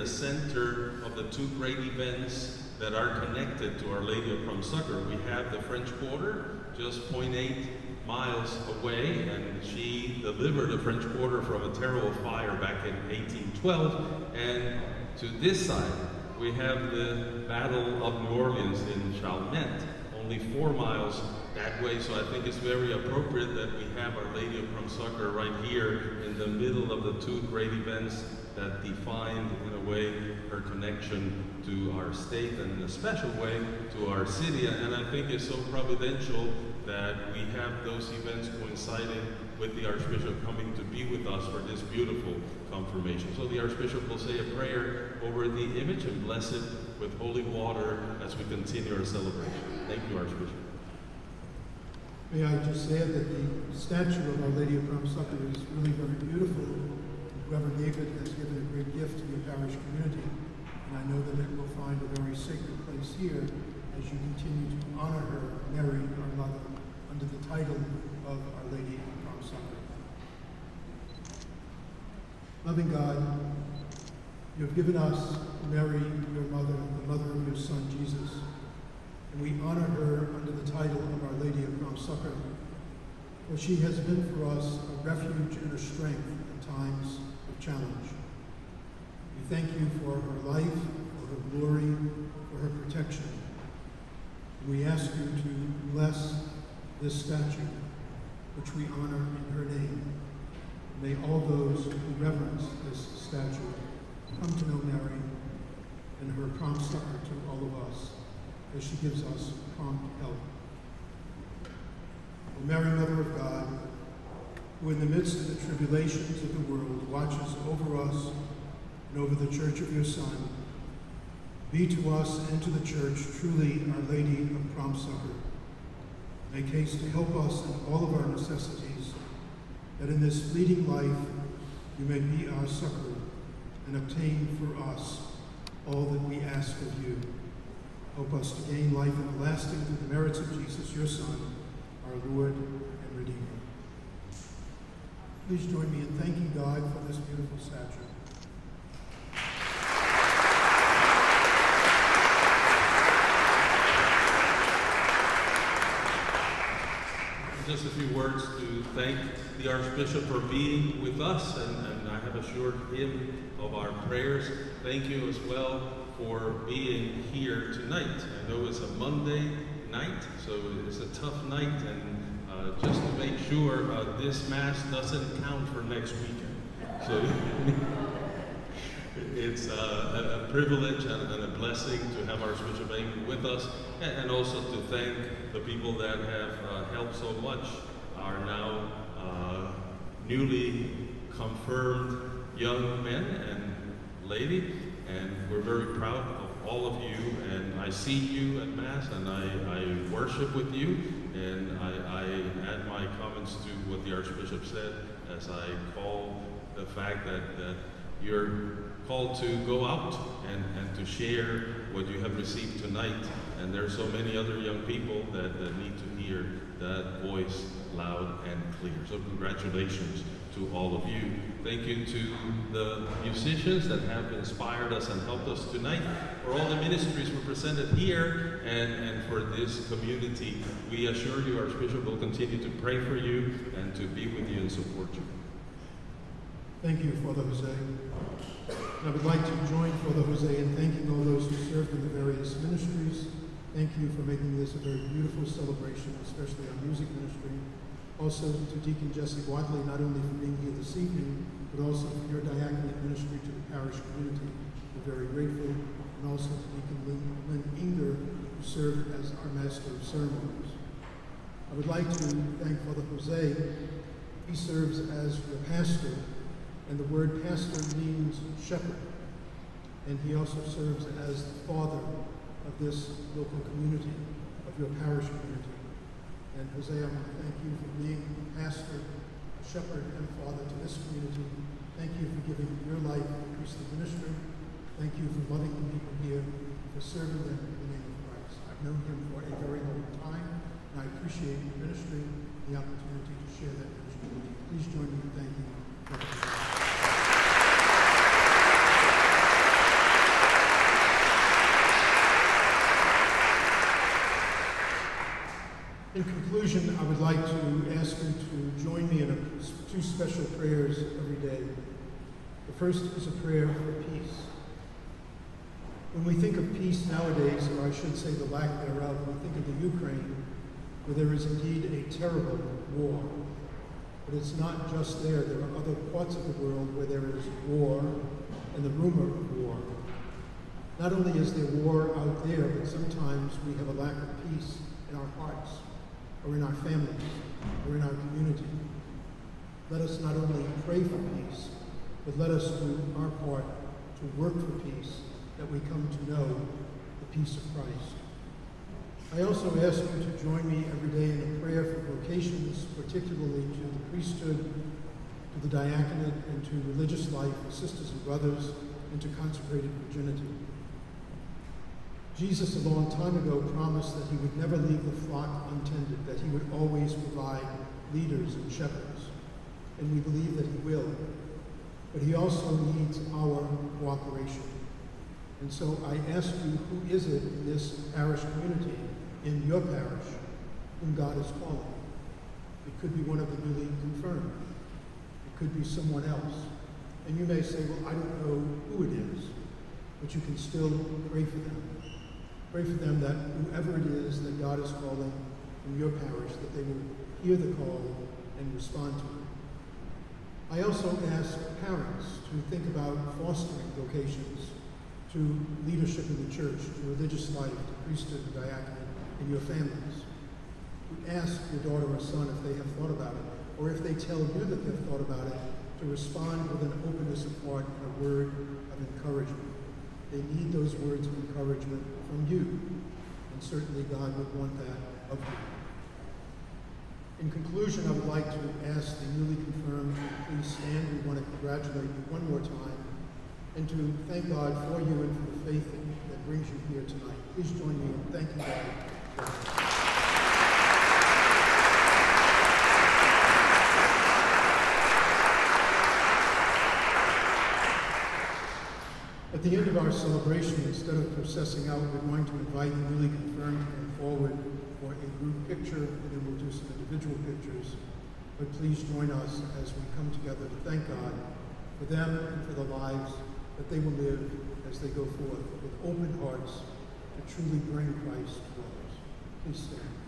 the center of the two great events that are connected to Our Lady of Prom Succor. We have the French Quarter, just 0.8 miles away, and she delivered the French Quarter from a terrible fire back in 1812. And to this side, we have the Battle of New Orleans in Chalmette, only 4 miles that way. So I think it's very appropriate that we have Our Lady of Prom Succor right here in the middle of the two great events that defined, in a way, her connection to our state and in a special way to our city. And I think it's so providential that we have those events coinciding with the Archbishop coming to be with us for this beautiful confirmation. So the Archbishop will say a prayer over the image and bless it with holy water as we continue our celebration. Thank you, Archbishop. May I just add that the statue of Our Lady of Prom Succor is really very beautiful. Reverend David has given a great gift to the parish community, and I know that it will find a very sacred place here as you continue to honor her, Mary, our mother, under the title of Our Lady of Prom Succor. Loving God, you have given us Mary, your mother, the mother of your Son, Jesus, and we honor her under the title of Our Lady of Prom Succor, for she has been for us a refuge and a strength in times of challenge. We thank you for her life, for her glory, for her protection. We ask you to bless this statue, which we honor in her name. May all those who reverence this statue come to know Mary and her prompt succor to all of us, as she gives us prompt help. O Mary, Mother of God, who in the midst of the tribulations of the world watches over us and over the church of your Son, be to us and to the church truly Our Lady of Prom Succor. Make haste to help us in all of our necessities, that in this fleeting life you may be our succor and obtain for us all that we ask of you. Help us to gain life everlasting through the merits of Jesus, your Son, our Lord and Redeemer. Please join me in thanking God for this beautiful statue. Just a few words to thank the Archbishop for being with us, and I have assured him of our prayers. Thank you as well for being here tonight. I know it's a Monday night, so it's a tough night, and just to make sure this Mass doesn't count for next weekend. So it's a privilege and a blessing to have Archbishop Aymond with us, and also to thank the people that have helped so much, our now newly confirmed young men and lady, and we're very proud of all of you, and I see you at Mass, and I worship with you, and I add my comments to what the Archbishop said as I call the fact that you're called to go out and to share what you have received tonight, and there's so many other young people that need to hear that voice loud and clear. So congratulations to all of you. Thank you to the musicians that have inspired us and helped us tonight, for all the ministries represented here, and for this community. We assure you, Archbishop will continue to pray for you and to be with you and support you. Thank you, Father Jose. I would like to join Father Jose in thanking all those who served in the various ministries. Thank you for making this a very beautiful celebration, especially our music ministry. Also to Deacon Jesse Wadley, not only for being here this evening, but also for your diaconate ministry to the parish community. We're very grateful. And also to Deacon Lynn Inger, who served as our Master of Ceremonies. I would like to thank Father Jose. He serves as your pastor, and the word pastor means shepherd. And he also serves as the father of this local community, of your parish community. And Jose, I want to thank you for being a pastor, a shepherd, and father to this community. Thank you for giving your life to priestly ministry. Thank you for loving the people here, for serving them in the name of Christ. I've known him for a very long time, and I appreciate your ministry and the opportunity to share that ministry with you. Please join me in thanking you. conclusion, I would like to ask you to join me in two special prayers every day. The first is a prayer for peace. When we think of peace nowadays, or I should say the lack thereof, we think of the Ukraine, where there is indeed a terrible war. But it's not just there. There are other parts of the world where there is war and the rumor of war. Not only is there war out there, but sometimes we have a lack of peace in our hearts, or in our families, or in our community. Let us not only pray for peace, but let us do our part to work for peace, that we come to know the peace of Christ. I also ask you to join me every day in a prayer for vocations, particularly to the priesthood, to the diaconate, and to religious life, for sisters and brothers, and to consecrated virginity. Jesus, a long time ago, promised that he would never leave the flock untended, that he would always provide leaders and shepherds. And we believe that he will. But he also needs our cooperation. And so I ask you, who is it in this parish community, in your parish, whom God is calling? It could be one of the newly confirmed. It could be someone else. And you may say, well, I don't know who it is, but you can still pray for them. Pray for them that whoever it is that God is calling in your parish, that they will hear the call and respond to it. I also ask parents to think about fostering vocations to leadership in the church, to religious life, to priesthood and diaconate in your families. Ask your daughter or son if they have thought about it, or if they tell you that they've thought about it, to respond with an openness of heart and a word of encouragement. They need those words of encouragement from you, and certainly God would want that of you. In conclusion, I would like to ask the newly confirmed to please stand. We want to congratulate you one more time, and to thank God for you and for the faith that brings you here tonight. Please join me in thanking God. At the end of our celebration, instead of processing out, we're going to invite the newly confirmed to come forward for a group picture, and then we'll do some individual pictures. But please join us as we come together to thank God for them and for the lives that they will live as they go forth with open hearts to truly bring Christ to others. Please stand.